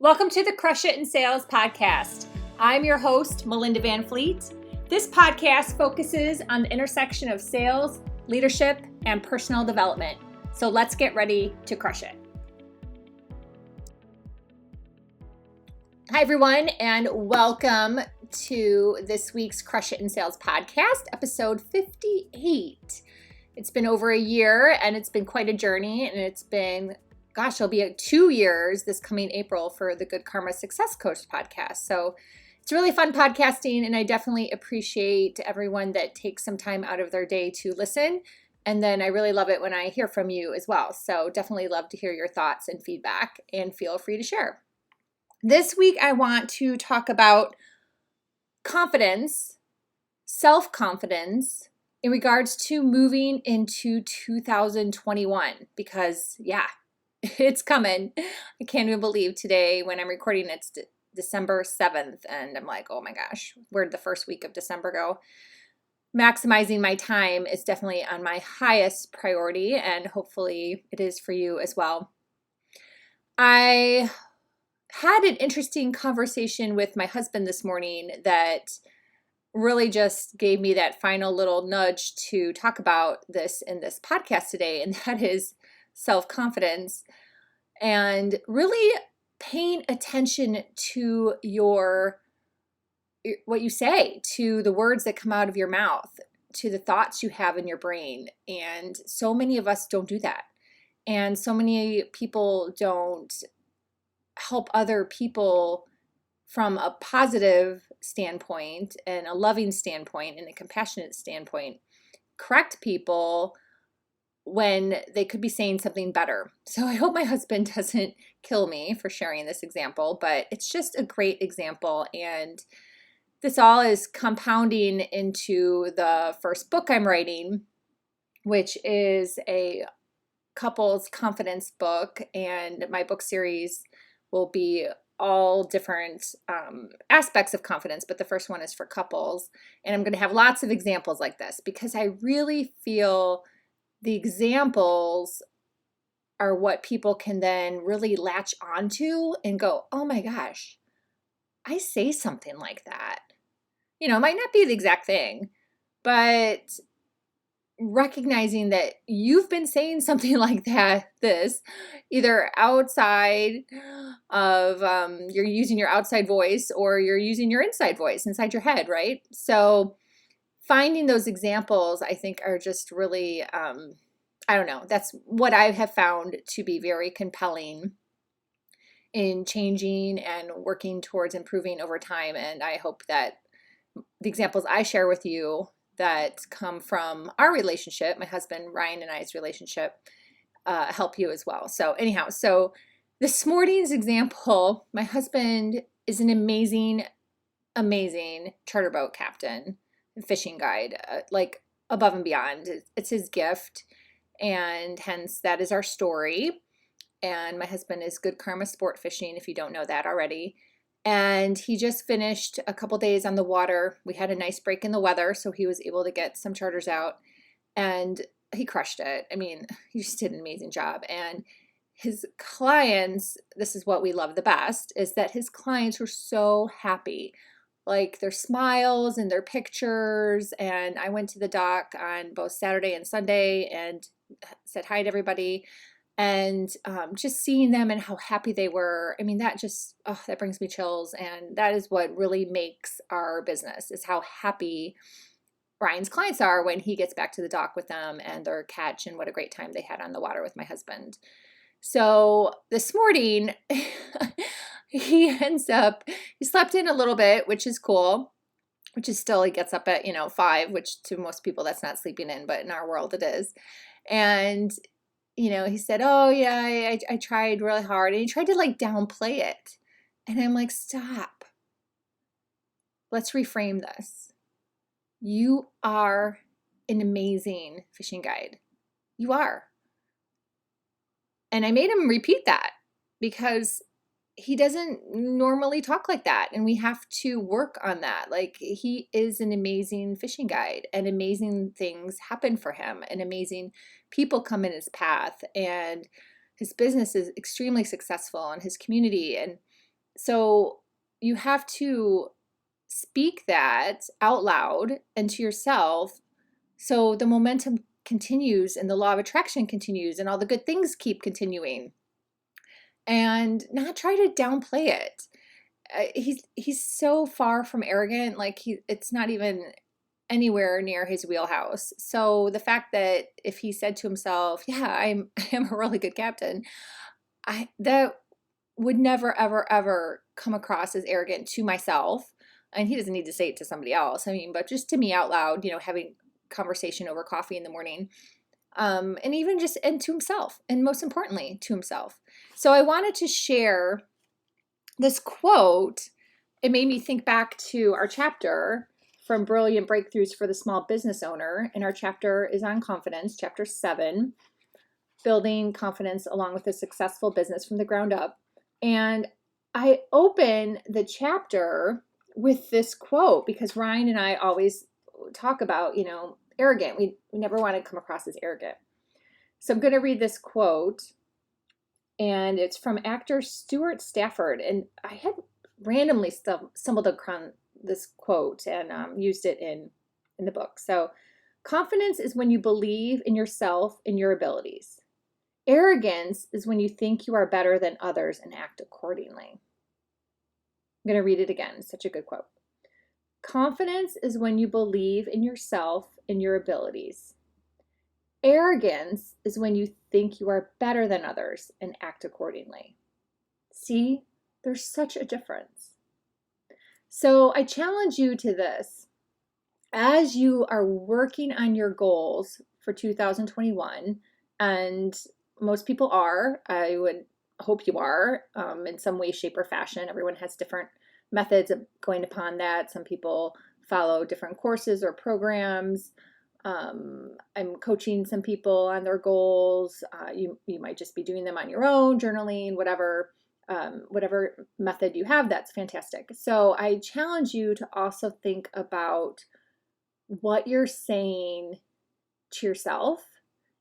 Welcome to the Crush It in Sales podcast. I'm your host, Melinda Van Fleet. This podcast focuses on the intersection of sales, leadership, and personal development. So let's get ready to crush it. Hi, everyone, and welcome to this week's Crush It in Sales podcast, episode 58. It's been over a year, and it's been quite a journey, and it's been it'll be 2 years this coming April for the Good Karma Success Coach podcast. So it's really fun podcasting, and I definitely appreciate everyone that takes some time out of their day to listen. And then I really love it when I hear from you as well. So definitely love to hear your thoughts and feedback, and feel free to share. This week, I want to talk about confidence, self-confidence, in regards to moving into 2021, because it's coming. I can't even believe today when I'm recording it's December 7th, and I'm like, oh my gosh, where'd the first week of December go? Maximizing my time is definitely on my highest priority, and hopefully it is for you as well. I had an interesting conversation with my husband this morning that really just gave me that final little nudge to talk about this in this podcast today, and that is self-confidence, and really paying attention to what you say, to the words that come out of your mouth, to the thoughts you have in your brain. And so many of us don't do that. And so many people don't help other people from a positive standpoint and a loving standpoint and a compassionate standpoint correct people when they could be saying something better. So I hope my husband doesn't kill me for sharing this example, but it's just a great example. And this all is compounding into the first book I'm writing, which is a couples confidence book. And my book series will be all different aspects of confidence, but the first one is for couples. And I'm going to have lots of examples like this because I really feel the examples are what people can then really latch onto and go, oh my gosh, I say something like that. It might not be the exact thing, but recognizing that you've been saying something like this either outside of, you're using your outside voice or you're using your inside voice inside your head, right? So finding those examples, I think, are just really, that's what I have found to be very compelling in changing and working towards improving over time. And I hope that the examples I share with you that come from our relationship, my husband, Ryan, and I's relationship, help you as well. So anyhow, this morning's example, my husband is an amazing, amazing charter boat captain, fishing guide, like above and beyond. It's his gift, and hence that is our story. And my husband is Good Karma Sport Fishing, if you don't know that already. And he just finished a couple days on the water. We had a nice break in the weather, so he was able to get some charters out, and he crushed it. I mean, he just did an amazing job. And his clients, this is what we love the best, is that his clients were so happy. Like their smiles and their pictures. And I went to the dock on both Saturday and Sunday and said hi to everybody. And just seeing them and how happy they were, I mean, that brings me chills. And that is what really makes our business, is how happy Ryan's clients are when he gets back to the dock with them and their catch, and what a great time they had on the water with my husband. So this morning, he slept in a little bit, which is cool, which is still, he gets up at, 5, which to most people that's not sleeping in, but in our world it is. And, he said, oh yeah, I tried really hard. And he tried to downplay it. And I'm like, stop. Let's reframe this. You are an amazing fishing guide. You are. And I made him repeat that because he doesn't normally talk like that. And we have to work on that. Like, he is an amazing fishing guide, and amazing things happen for him, and amazing people come in his path, and his business is extremely successful, and his community. And So you have to speak that out loud and to yourself so the momentum continues and the law of attraction continues and all the good things keep continuing, and not try to downplay it. He's so far from arrogant, like it's not even anywhere near his wheelhouse. So the fact that if he said to himself, yeah, I am a really good captain, that would never, ever, ever come across as arrogant to myself. And he doesn't need to say it to somebody else. I mean, but just to me out loud, having conversation over coffee in the morning. And even just, and to himself, and most importantly, to himself. So I wanted to share this quote. It made me think back to our chapter from Brilliant Breakthroughs for the Small Business Owner. And our chapter is on confidence, chapter 7, building confidence along with a successful business from the ground up. And I open the chapter with this quote because Ryan and I always talk about, arrogant. We never want to come across as arrogant. So I'm going to read this quote, and it's from actor Stuart Stafford. And I had randomly stumbled across this quote and used it in the book. So, confidence is when you believe in yourself and your abilities. Arrogance is when you think you are better than others and act accordingly. I'm going to read it again. It's such a good quote. Confidence is when you believe in yourself and your abilities. Arrogance is when you think you are better than others and act accordingly. See, there's such a difference. So I challenge you to this. As you are working on your goals for 2021, and most people are, I would hope you are, in some way, shape, or fashion. Everyone has different methods of going upon that. Some people follow different courses or programs. I'm coaching some people on their goals. You might just be doing them on your own, journaling, whatever method you have, that's fantastic. So I challenge you to also think about what you're saying to yourself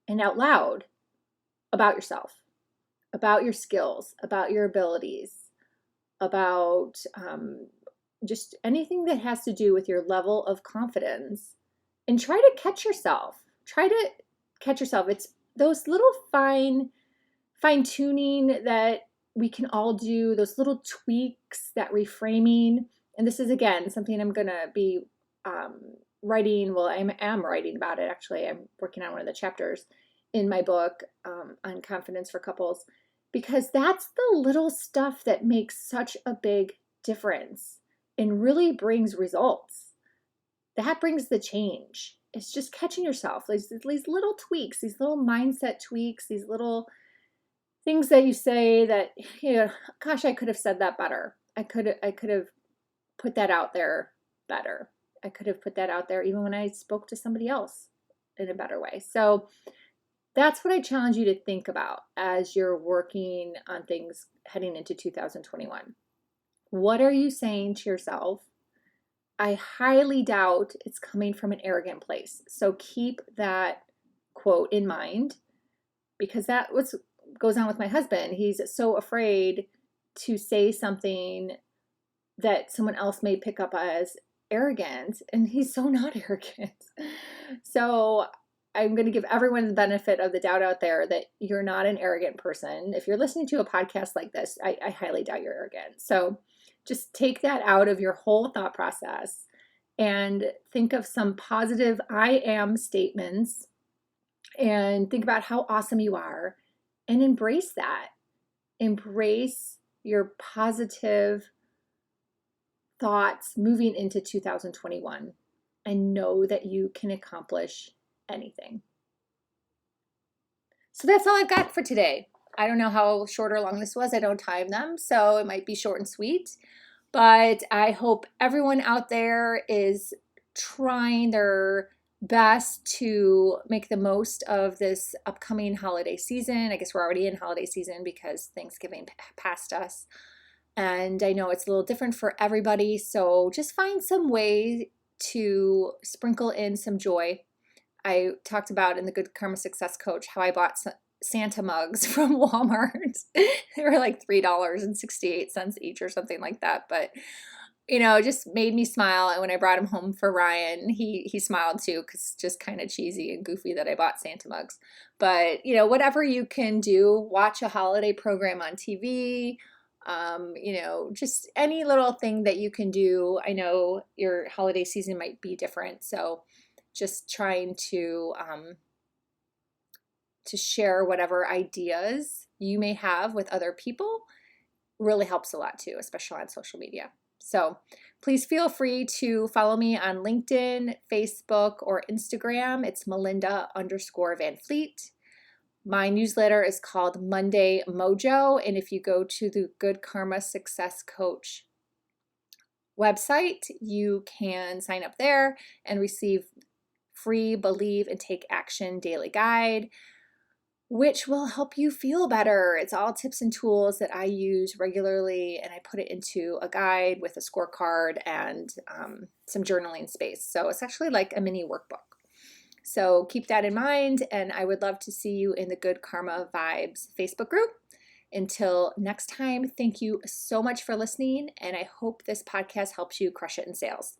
and out loud about yourself, about your skills, about your abilities, about just anything that has to do with your level of confidence, and try to catch yourself. It's those little fine tuning that we can all do, those little tweaks, that reframing. And this is, again, something I'm going to be writing. Well, I am writing about it, actually. I'm working on one of the chapters in my book on confidence for couples, because that's the little stuff that makes such a big difference and really brings results. That brings the change. It's just catching yourself. These little tweaks, these little mindset tweaks, these little things that you say that, gosh, I could have said that better. I could have put that out there better. I could have put that out there even when I spoke to somebody else in a better way. So that's what I challenge you to think about as you're working on things heading into 2021. What are you saying to yourself? I highly doubt it's coming from an arrogant place. So keep that quote in mind, because that goes on with my husband. He's so afraid to say something that someone else may pick up as arrogant, and he's so not arrogant. So I'm going to give everyone the benefit of the doubt out there that you're not an arrogant person. If you're listening to a podcast like this, I highly doubt you're arrogant. So just take that out of your whole thought process and think of some positive I am statements and think about how awesome you are and embrace that. Embrace your positive thoughts moving into 2021 and know that you can accomplish anything. So that's all I've got for today. I don't know how short or long this was. I don't time them, so it might be short and sweet. But I hope everyone out there is trying their best to make the most of this upcoming holiday season. I guess we're already in holiday season because Thanksgiving passed us. And I know it's a little different for everybody. So just find some way to sprinkle in some joy. I talked about in the Good Karma Success Coach how I bought Santa mugs from Walmart. They were like $3.68 each or something like that. But it just made me smile. And when I brought him home for Ryan, he smiled too, because it's just kind of cheesy and goofy that I bought Santa mugs. But, whatever you can do, watch a holiday program on TV, just any little thing that you can do. I know your holiday season might be different. So just trying to share whatever ideas you may have with other people really helps a lot too, especially on social media. So please feel free to follow me on LinkedIn, Facebook, or Instagram. It's Melinda_Van Fleet. My newsletter is called Monday Mojo. And if you go to the Good Karma Success Coach website, you can sign up there and receive free Believe and Take Action daily guide, which will help you feel better. It's all tips and tools that I use regularly, and I put it into a guide with a scorecard and some journaling space. So it's actually like a mini workbook. So keep that in mind, and I would love to see you in the Good Karma Vibes Facebook group. Until next time, thank you so much for listening, and I hope this podcast helps you crush it in sales.